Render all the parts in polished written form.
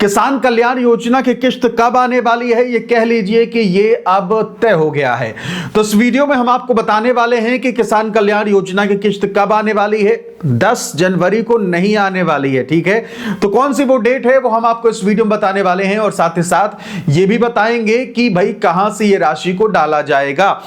किसान कल्याण योजना की किश्त कब आने वाली है, ये कह लीजिए कि ये अब तय हो गया है। तो इस वीडियो में हम आपको बताने वाले हैं कि किसान कल्याण योजना की किश्त कब आने वाली है। 10 जनवरी को नहीं आने वाली है, ठीक है। तो कौन सी वो डेट है वो हम आपको इस वीडियो में बताने वाले हैं और साथ ही साथ ये भी बताएंगे कि भाई कहां से ये राशि को डाला जाएगा।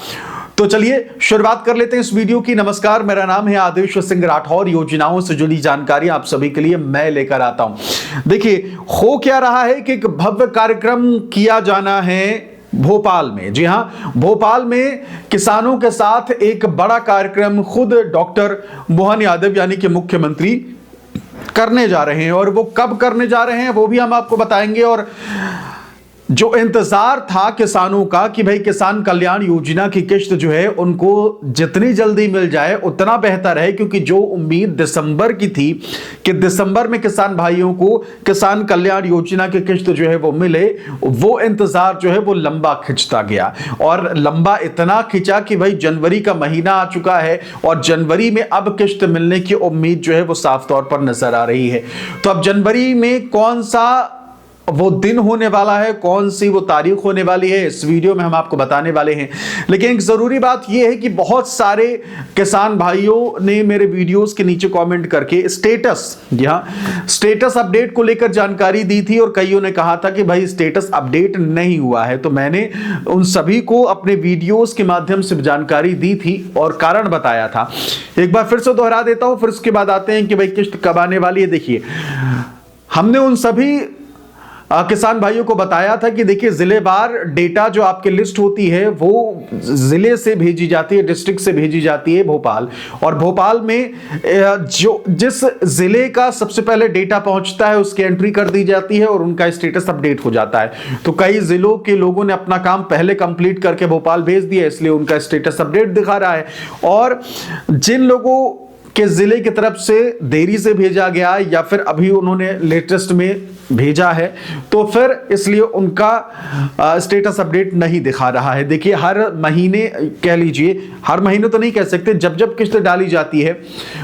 तो चलिए शुरुआत कर लेते हैं इस वीडियो की। नमस्कार, मेरा नाम है आदेश सिंह राठौर। योजनाओं से जुड़ी जानकारी आप सभी के लिए मैं लेकर आता हूं। देखिए, हो क्या रहा है कि एक भव्य कार्यक्रम किया जाना है भोपाल में। जी हां, भोपाल में किसानों के साथ एक बड़ा कार्यक्रम खुद डॉक्टर मोहन यादव यानी कि मुख्यमंत्री करने जा रहे हैं। और वो कब करने जा रहे हैं वो भी हम आपको बताएंगे। और जो इंतजार था किसानों का कि भाई किसान कल्याण योजना की किश्त जो है उनको जितनी जल्दी मिल जाए उतना बेहतर है, क्योंकि जो उम्मीद दिसंबर की थी कि दिसंबर में किसान भाइयों को किसान कल्याण योजना की किश्त जो है वो मिले, वो इंतजार जो है वो लंबा खिंचता गया। और लंबा इतना खिंचा कि भाई जनवरी का महीना आ चुका है और जनवरी में अब किश्त मिलने की उम्मीद जो है वो साफ तौर पर नजर आ रही है। तो अब जनवरी में कौन सा वो दिन होने वाला है, कौन सी वो तारीख होने वाली है, इस वीडियो में हम आपको बताने वाले हैं। लेकिन एक जरूरी बात यह है कि बहुत सारे किसान भाइयों ने मेरे वीडियोस के नीचे कमेंट करके स्टेटस अपडेट को लेकर जानकारी दी थी और कईयों ने कहा था कि भाई स्टेटस अपडेट नहीं हुआ है। तो मैंने उन सभी को अपने वीडियोस के माध्यम से जानकारी दी थी और कारण बताया था। एक बार फिर से दोहरा देता हूं, फिर उसके बाद आते हैं कि भाई किश्त कब आने वाली है। देखिए, हमने उन सभी किसान भाइयों को बताया था कि देखिए, जिलेवार डेटा जो आपकी लिस्ट होती है वो जिले से भेजी जाती है, डिस्ट्रिक्ट से भेजी जाती है भोपाल। और भोपाल में जो जिस जिले का सबसे पहले डेटा पहुंचता है उसकी एंट्री कर दी जाती है और उनका स्टेटस अपडेट हो जाता है। तो कई जिलों के लोगों ने अपना काम पहले कंप्लीट करके भोपाल भेज दिया, इसलिए उनका स्टेटस अपडेट दिखा रहा है। और जिन लोगों के जिले की तरफ से देरी से भेजा गया या फिर अभी उन्होंने लेटेस्ट में भेजा है तो फिर इसलिए उनका स्टेटस अपडेट नहीं दिखा रहा है। देखिए, हर महीने, कह लीजिए हर महीने तो नहीं कह सकते, जब जब किश्त डाली जाती है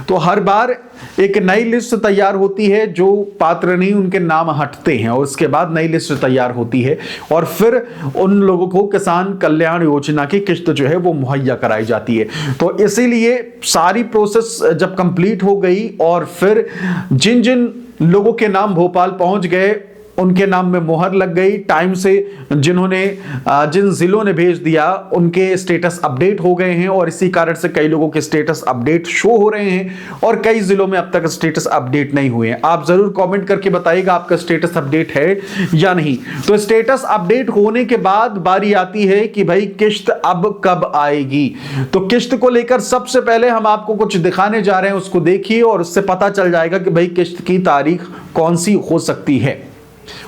तो हर बार एक नई लिस्ट तैयार होती है। जो पात्र नहीं उनके नाम हटते हैं और उसके बाद नई लिस्ट तैयार होती है और फिर उन लोगों को किसान कल्याण योजना की किश्त जो है वो मुहैया कराई जाती है। तो इसीलिए सारी प्रोसेस जब कंप्लीट हो गई और फिर जिन जिन लोगों के नाम भोपाल पहुंच गए उनके नाम में मोहर लग गई टाइम से, जिन जिलों ने भेज दिया उनके स्टेटस अपडेट हो गए हैं और इसी कारण से कई लोगों के स्टेटस अपडेट शो हो रहे हैं और कई जिलों में अब तक स्टेटस अपडेट नहीं हुए हैं। आप जरूर कमेंट करके बताइएगा आपका स्टेटस अपडेट है या नहीं। तो स्टेटस अपडेट होने के बाद बारी आती है कि भाई किश्त अब कब आएगी। तो किश्त को लेकर सबसे पहले हम आपको कुछ दिखाने जा रहे हैं, उसको देखिए और उससे पता चल जाएगा कि भाई किश्त की तारीख कौन सी हो सकती है।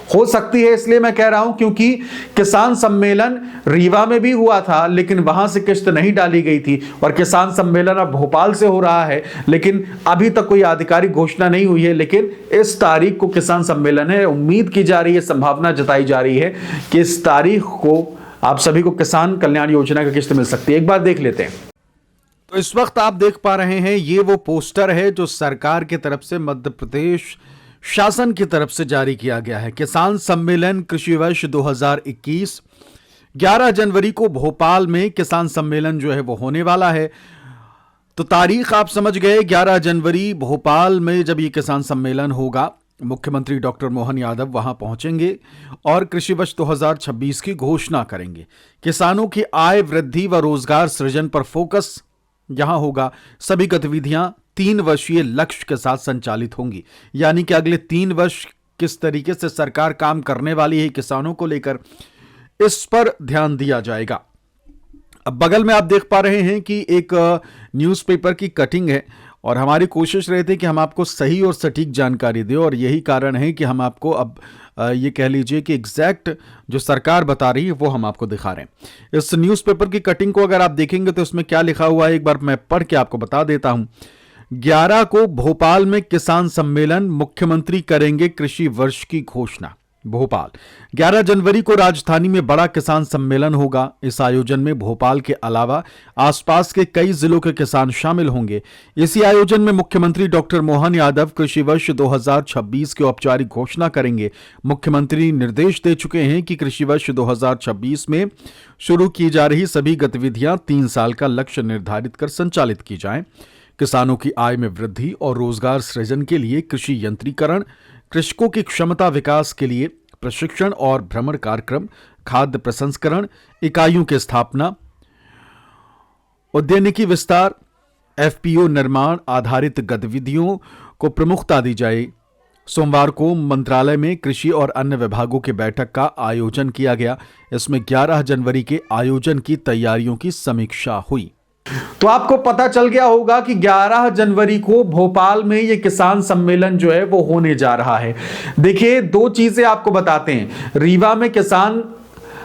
इसलिए मैं कह रहा हूं क्योंकि किसान सम्मेलन रीवा में भी हुआ था लेकिन वहां से किश्त नहीं डाली गई थी और किसान सम्मेलन अब भोपाल से हो रहा है, लेकिन अभी तक कोई आधिकारिक घोषणा नहीं हुई है। लेकिन इस तारीख को किसान सम्मेलन है, उम्मीद की जा रही है, संभावना जताई जा रही है कि इस तारीख को आप सभी को किसान कल्याण योजना की किश्त मिल सकती है। एक बार देख लेते हैं। तो इस वक्त आप देख पा रहे हैं ये वो पोस्टर है जो सरकार की तरफ से, मध्य प्रदेश शासन की तरफ से जारी किया गया है। किसान सम्मेलन कृषि वर्ष 2021, 11 जनवरी को भोपाल में किसान सम्मेलन जो है वो होने वाला है। तो तारीख आप समझ गए, 11 जनवरी भोपाल में जब ये किसान सम्मेलन होगा, मुख्यमंत्री डॉक्टर मोहन यादव वहां पहुंचेंगे और कृषि वर्ष 2026 की घोषणा करेंगे। किसानों की आय वृद्धि व रोजगार सृजन पर फोकस यहां होगा। सभी गतिविधियां 3 वर्षीय लक्ष्य के साथ संचालित होंगी, यानी कि अगले 3 वर्ष किस तरीके से सरकार काम करने वाली है किसानों को लेकर, इस पर ध्यान दिया जाएगा। अब बगल में आप देख पा रहे हैं कि एक न्यूज़पेपर की कटिंग है और हमारी कोशिश रहती है कि हम आपको सही और सटीक जानकारी दें और यही कारण है कि हम आपको अब ये कह लीजिए कि एग्जैक्ट जो सरकार बता रही है वो हम आपको दिखा रहे हैं। इस न्यूज़पेपर की कटिंग को अगर आप देखेंगे तो इसमें क्या लिखा हुआ है एक बार मैं पढ़ के आपको बता देता हूं। 11 को भोपाल में किसान सम्मेलन, मुख्यमंत्री करेंगे कृषि वर्ष की घोषणा। भोपाल 11 जनवरी को राजधानी में बड़ा किसान सम्मेलन होगा। इस आयोजन में भोपाल के अलावा आसपास के कई जिलों के किसान शामिल होंगे। इसी आयोजन में मुख्यमंत्री डॉक्टर मोहन यादव कृषि वर्ष 2026 की औपचारिक घोषणा करेंगे। मुख्यमंत्री निर्देश दे चुके हैं कि कृषि वर्ष 2026 में शुरू की जा रही सभी गतिविधियां 3 साल का लक्ष्य निर्धारित कर संचालित की जाएं। किसानों की आय में वृद्धि और रोजगार सृजन के लिए कृषि यंत्रीकरण, कृषकों की क्षमता विकास के लिए प्रशिक्षण और भ्रमण कार्यक्रम, खाद्य प्रसंस्करण इकाइयों की स्थापना, उद्यानिकी विस्तार, एफपीओ निर्माण आधारित गतिविधियों को प्रमुखता दी जाए। सोमवार को मंत्रालय में कृषि और अन्य विभागों की बैठक का आयोजन किया गया। इसमें 11 जनवरी के आयोजन की तैयारियों की समीक्षा हुई। तो आपको पता चल गया होगा कि 11 जनवरी को भोपाल में ये किसान सम्मेलन जो है वो होने जा रहा है। देखिए, 2 चीजें आपको बताते हैं। रीवा में किसान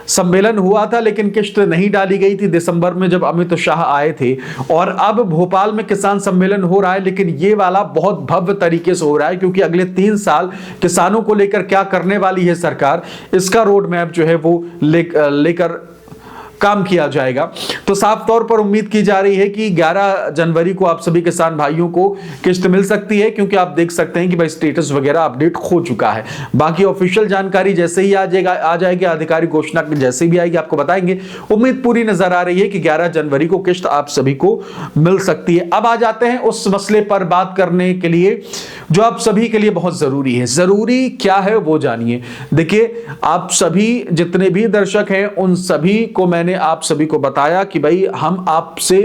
सम्मेलन हुआ था लेकिन किश्त नहीं डाली गई थी दिसंबर में जब अमित शाह आए थे, और अब भोपाल में किसान सम्मेलन हो रहा है, लेकिन ये वाला बहुत भव्य तरीके से हो रहा है क्योंकि अगले 3 साल किसानों को लेकर क्या करने वाली है सरकार, इसका रोड मैप जो है वो लेकर काम किया जाएगा। तो साफ तौर पर उम्मीद की जा रही है कि 11 जनवरी को आप सभी किसान भाइयों को किश्त मिल सकती है, क्योंकि आप देख सकते हैं कि भाई स्टेटस वगैरह अपडेट हो चुका है। बाकी ऑफिशियल जानकारी जैसे ही आ जाएगी, आधिकारिक घोषणा जैसे भी आएगी आपको बताएंगे। उम्मीद पूरी नजर आ रही है कि 11 जनवरी को किश्त आप सभी को मिल सकती है। अब आ जाते हैं उस मसले पर बात करने के लिए जो आप सभी के लिए बहुत जरूरी है। जरूरी क्या है वो जानिए। देखिए, आप सभी जितने भी दर्शक हैं उन सभी को मैंने आप सभी को बताया कि भाई हम आपसे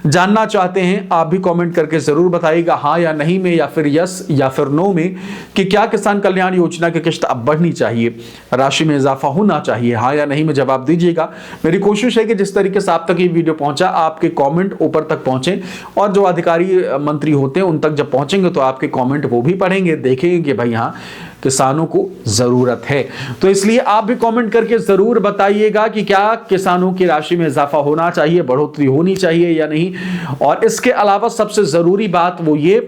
जानना चाहते हैं। आप भी कमेंट करके जरूर बताइएगा हां या नहीं में, या फिर यस या फिर नो में, कि क्या किसान कल्याण योजना की किश्त अब बढ़नी चाहिए, राशि में इजाफा होना चाहिए। हां या नहीं में जवाब दीजिएगा। मेरी कोशिश है कि जिस तरीके से आप तक ये वीडियो पहुंचा, आपके कमेंट ऊपर तक पहुंचे, और जो अधिकारी मंत्री होते हैं उन तक जब पहुंचेंगे तो आपके कमेंट वो भी पढ़ेंगे, देखेंगे कि भाई हाँ किसानों को जरूरत है। तो इसलिए आप भी कमेंट करके जरूर बताइएगा कि क्या किसानों की राशि में इजाफा होना चाहिए, बढ़ोतरी होनी चाहिए या नहीं। और इसके अलावा सबसे जरूरी बात वो ये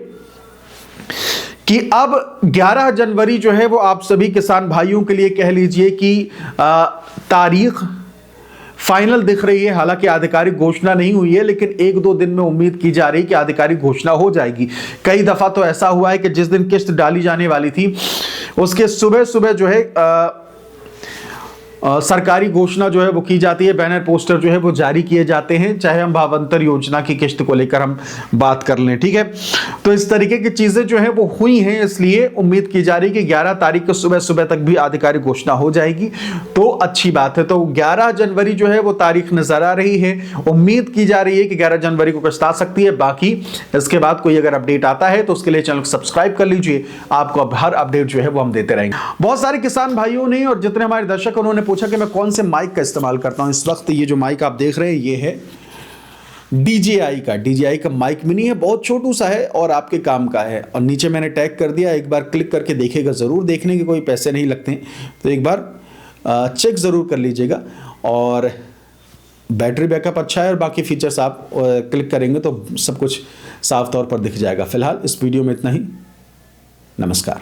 कि अब 11 जनवरी जो है वो आप सभी किसान भाइयों के लिए कह लीजिए कि तारीख फाइनल दिख रही है। हालांकि आधिकारिक घोषणा नहीं हुई है, लेकिन 1-2 दिन में उम्मीद की जा रही है कि आधिकारिक घोषणा हो जाएगी। कई दफा तो ऐसा हुआ है कि जिस दिन किश्त डाली जाने वाली थी उसके सुबह सुबह जो है सरकारी घोषणा जो है वो की जाती है, बैनर पोस्टर जो है वो जारी किए जाते हैं, चाहे हम भावांतर योजना की किश्त को लेकर हम बात कर लें। ठीक है, तो इस तरीके की चीजें जो है वो हुई हैं, इसलिए उम्मीद की जा रही है कि 11 तारीख को सुबह सुबह तक भी आधिकारिक घोषणा हो जाएगी तो अच्छी बात है। तो 11 जनवरी जो है वो तारीख नजर आ रही है। उम्मीद की जा रही है कि 11 जनवरी को किश्त आ सकती है। बाकी इसके बाद कोई अगर अपडेट आता है तो उसके लिए चैनल को सब्सक्राइब कर लीजिए, आपको अब हर अपडेट जो है वो हम देते रहेंगे। बहुत सारे किसान भाइयों ने और जितने हमारे दर्शक उन्होंने पूछा कि मैं कौन से माइक का इस्तेमाल करता हूं। इस वक्त ये जो माइक आप देख रहे हैं ये है DJI का माइक मिनी है, बहुत छोटू सा है और आपके काम का है। और नीचे मैंने टैग कर दिया, एक बार क्लिक करके देखिएगा जरूर, देखने के कोई पैसे नहीं लगते हैं, तो एक बार चेक जरूर कर लीजिएगा। और बैटरी बैकअप अच्छा है और बाकी फीचर्स आप क्लिक करेंगे तो सब कुछ साफ तौर पर दिख जाएगा। फिलहाल इस वीडियो में इतना ही। नमस्कार।